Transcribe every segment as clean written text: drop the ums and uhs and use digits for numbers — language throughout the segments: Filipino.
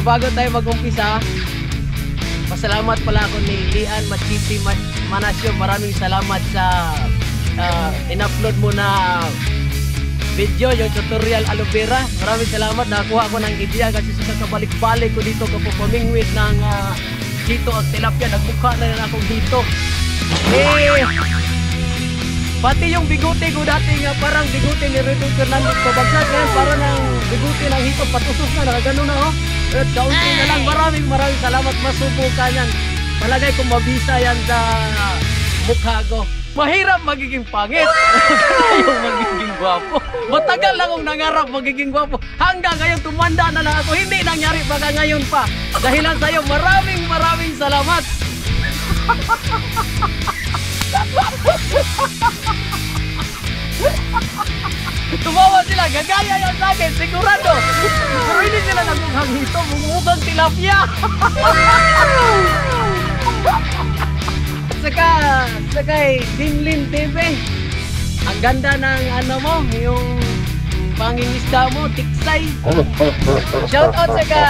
bago tayo mag-umpisa, pasalamat pala ako ni Lian Machiti Manasio. Maraming salamat sa in-upload mo na video, yung tutorial aloe vera. Maraming salamat, nakakuha ko ng idea kasi sa kabalik-balik ko dito ko pamingwit ng dito at tilapia. Nagmukha na rin akong dito. Pati yung bigote ko dati nga parang bigote ni Redo Fernandez pabagsak yan, parang ng bigote ng hito patusos na, nakagano na at kaunti na lang. Maraming salamat, masubukan yan. Palagay kong mabisa yan sa mukha ko. Mahirap magiging pangit. Yung magiging gwapo. Matagal lang akong nangarap magiging gwapo. Hanggang ngayon tumanda na lang ako. Hindi nangyari baka ngayon pa. Dahilan sa'yo, maraming salamat. Tumawa sila, gagaya yan sa akin, sigurado. Pero hindi sila nagmukhang hito, mumukhang tilapia. Saka Dinlin TV, ang ganda ng ano mo, yung pangingisda mo, tiksay. Shout out saka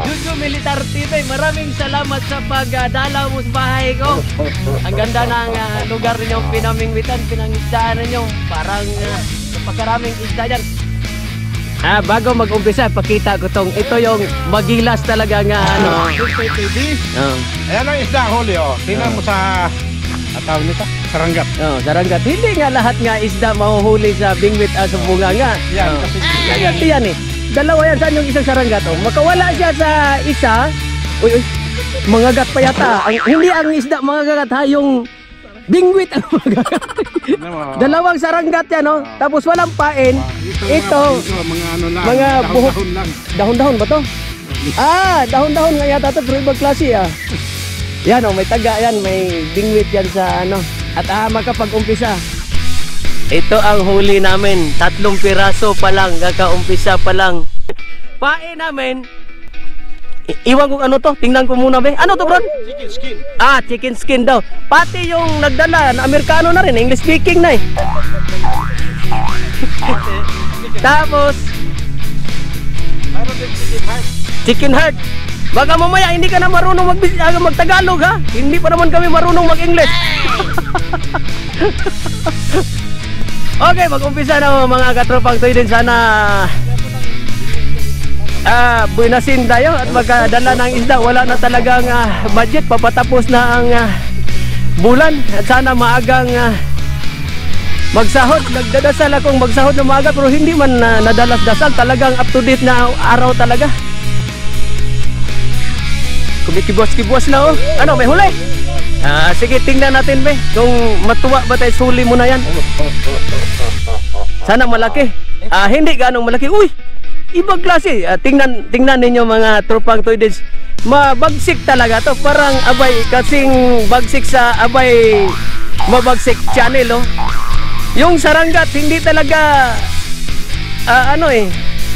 Juju Militar TV, maraming salamat sa pagdalaw mo sa bahay ko. Ang ganda ng lugar ninyong pinamingwitan, pinangisdaan ninyo, parang napakaraming isda dyan. Bago mag-umpisa, pakita ko tong, ito yung magilas talaga nga ano. Ayan ang isda, huli tingnan mo sa tawag nito, saranggat. Saranggat. Hindi nga lahat nga isda mahuhuli sa bingwit sa bunga nga. Yan, kasi yan dalawa yan. Saan yung isang saranggat? Makawala siya sa isa. Uy, mangagat pa yata. Hindi ang isda mangagat ha, yung bingwit ang mangagat. Dalawang saranggat yan tapos walang pain. Ito mga ano lang, mga buhok lang. Dahon-dahon ba to? Dahon-dahon nga yata to, pero ibang klase Yan may taga yan, may bingwit yan sa ano. At makapag-umpisa. Ito ang huli namin, 3 piraso pa lang, kaka-umpisa pa lang. Pae namin, iwan ko ano to, tingnan ko muna be. Ano to bro? Chicken skin. Chicken skin daw. Pati yung nagdala, Amerikano na rin, English speaking na Tapos chicken heart. Baka mamaya hindi ka na marunong mag-Tagalog ha. Hindi pa naman kami marunong mag-English. Okay, mag-umpisa na mga katropang toy din. Sana buinasin tayo at magdala ng isda. Wala na talagang budget, papatapos na ang bulan. At sana maagang magsahod. Nagdadasal akong magsahod na maaga, pero hindi man nadalas-dasal. Talagang up to date na araw talaga. Kumikibwas-kibwas na Ano, may huli? Sige, tingnan natin be. Kung matuwa ba tayo, huli mo na yan. Sana malaki. Hindi ganong malaki. Uy, ibang klase. Tingnan ninyo mga tropang toydens. Mabagsik talaga to. Parang abay, kasing bagsik sa abay mabagsik channel Yung saranggat, hindi talaga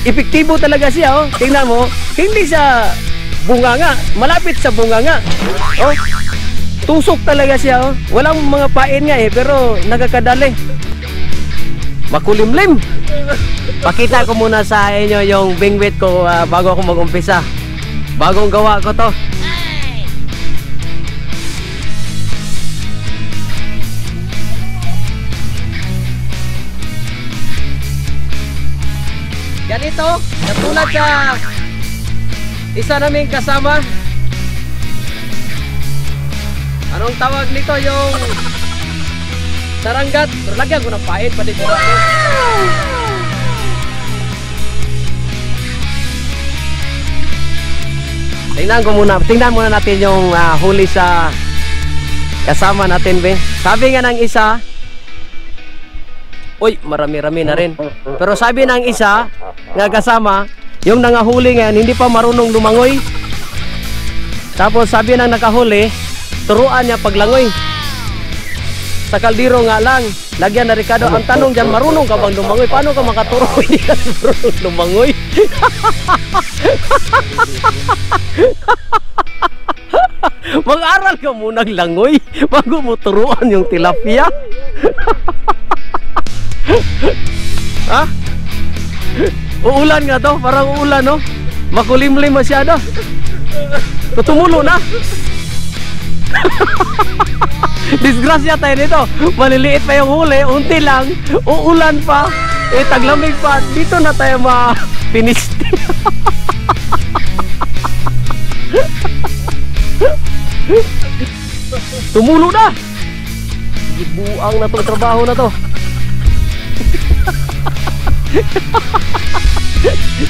epektibo talaga siya Tingnan mo, hindi sa bunganga, malapit sa bunganga. Tusok talaga siya Walang mga pain nga pero nakakadali. Makulimlim. Pakita ko muna sa inyo yung bingwit ko bago ako mag-umpisa. Bagong gawa ko to. Ganito, katulad sa isa naming kasama. Anong tawag nito? Yung saranggat. Pero lagyan ko ng pait pa dito. Tingnan muna natin yung huli sa kasama natin be. Sabi nga ng isa, uy, marami-rami na rin. Pero sabi ng isa nga kasama, yung nangahuli ngayon, hindi pa marunong lumangoy. Tapos sabi ng nakahuli, turuan niya paglangoy. Sa kaldero nga lang, lagyan na Ricardo. Ang tanong dyan, marunong ka bang lumangoy? Paano ka makaturo? Hindi ka marunong lumangoy. Mag-aral ka munang langoy bago mo turuan yung tilapia. Uulan nga to, parang uulan Makulimlim masyado. Tumulo na. Disgrasya tayo nito. Maliliit pa yung huli, unti lang, uulan pa, taglamig pa. Dito na tayo ma-finish. Tumulo na. Buang na tong trabaho na to.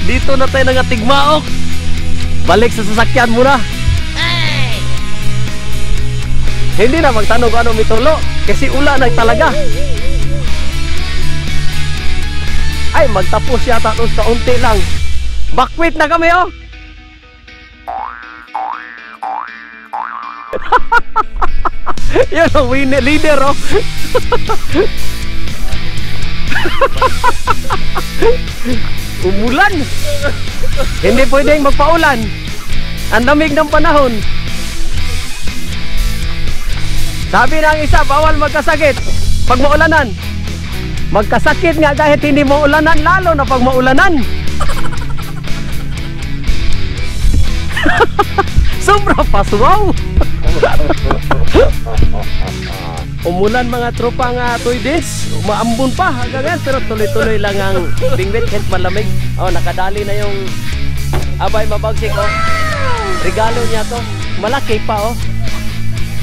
Dito na tayo nangatigmaok. Balik sa sasakyan muna. Hindi na magtanong ano mitulo kasi ula na talaga. Ay, magtapos yata ito kaunti lang. Bakwit na kami, oh. Yan ang winner leader, oh. Umulan. Hindi pwedeng magpaulan. Ang lamig ng panahon. Sabi ng isa, bawal magkasakit pag maulanan. Magkasakit nga kahit hindi maulanan, lalo na pag maulanan. Sobra paswaw. Umulan mga tropa nga Toydes. Umaambon pa hanggang pero tuloy-tuloy lang ang bingwit kahit malamig. Oh, nakadali na yung abay mabagsik, oh. Regalo niya to. Malaki pa, oh.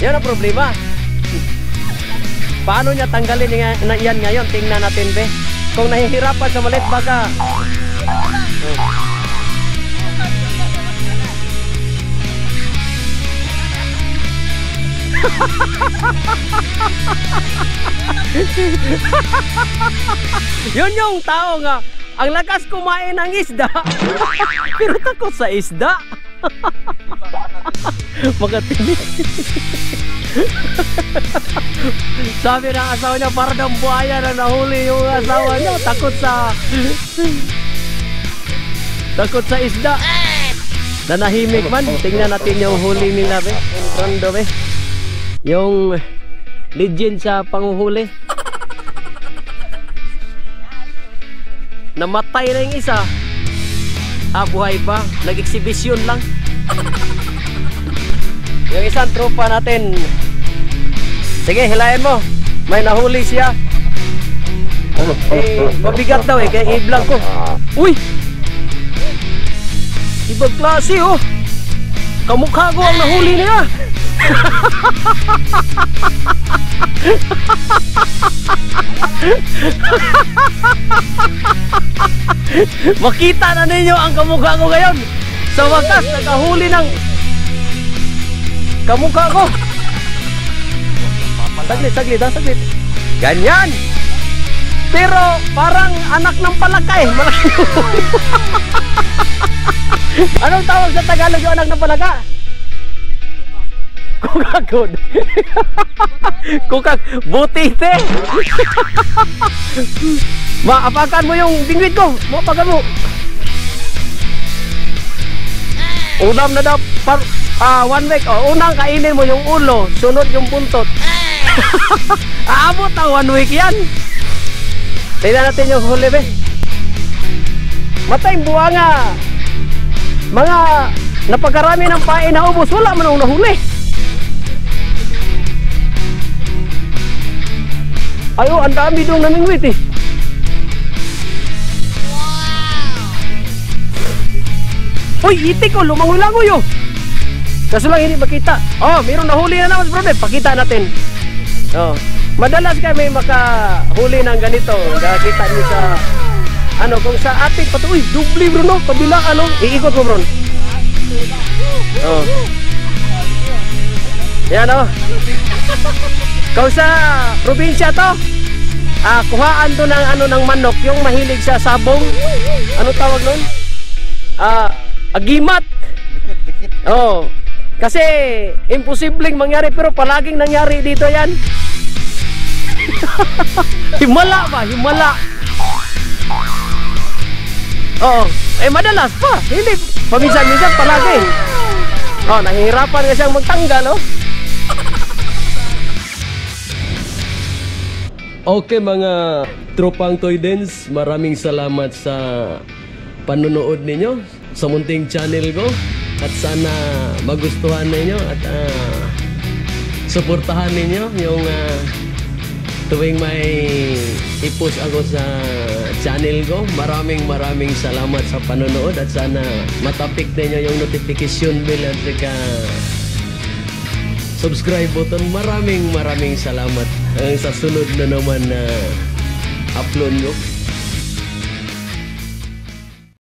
Yan ang problema. Paano niya tanggalin yan ngayon? Tingnan natin, be. Kung nahihirapan sa malit, baka yun yung tao nga ang lakas kumain ng isda pero takot sa isda. Magatinig. Sabi ng asawa niya para ng buhaya na nahuli yung asawa niya. Takot sa isda. Nanahimik man. Tingnan natin yung huli nila, be. Rando, be. Yung legend sa panguhuli. Namatay na yung isa. Buhay pa. Nag-exhibition lang. Yung isang tropa natin. Sige, hilayan mo. May nahuli siya. Mabigat daw kaya i-vlog ko. Uy! Ibang klase, oh. Kamukha ko ang nahuli niya. Makita na ninyo ang kamukha ko ngayon. Sa wakas, nakahuli ng kamukha ko. Saglit. Ganyan. Pero parang anak ng palakay. Malaki. Anong tawag sa Tagalog yung anak ng palaka? Kukagod. Kukag butite. Maapakan mo yung bingwit ko. Maapakan mo. Ulam na daw 1 week. Unang kainin mo yung ulo, sunod yung buntot. Aabot ang 1 week yan. Tingnan natin yung huli, be. Matay buwanga. Mga napakarami ng pain na ubos, wala man ang nahuli. Ayo, ang dami doon namingwit, eh. Uy, itik ko, lumangoy-langoy, oh. Kaso lang hindi makita. Oh, mayroong nahuli na naman, brother. Pakita natin. Oh, madalas kami makahuli ng ganito. Nakita niyo sa kung sa atin pati, uy, dubli, bro, no? Kabila, iikot mo, bro. Oh. Yan, oh. Kung sa probinsya to, kuhaan to ng manok, yung mahilig sa sabong. Ano tawag nun? Agimat. Oh. Kasi imposibleng mangyari pero palaging nangyari dito yan. Himala ba? Himala. Oo. Madalas pa. Hindi. Paminsan-minsan palagi. Oh, nahihirapan nga siyang magtanggal, oh. Okay mga tropang Toydens, maraming salamat sa panonood ninyo. sa munting channel ko. At sana magustuhan ninyo at suportahan ninyo yung tuwing may i-post ako sa channel ko. Maraming salamat sa panonood at sana matapik ninyo yung notification bell at saka subscribe button. Maraming salamat. Sa sunod na naman na upload ko.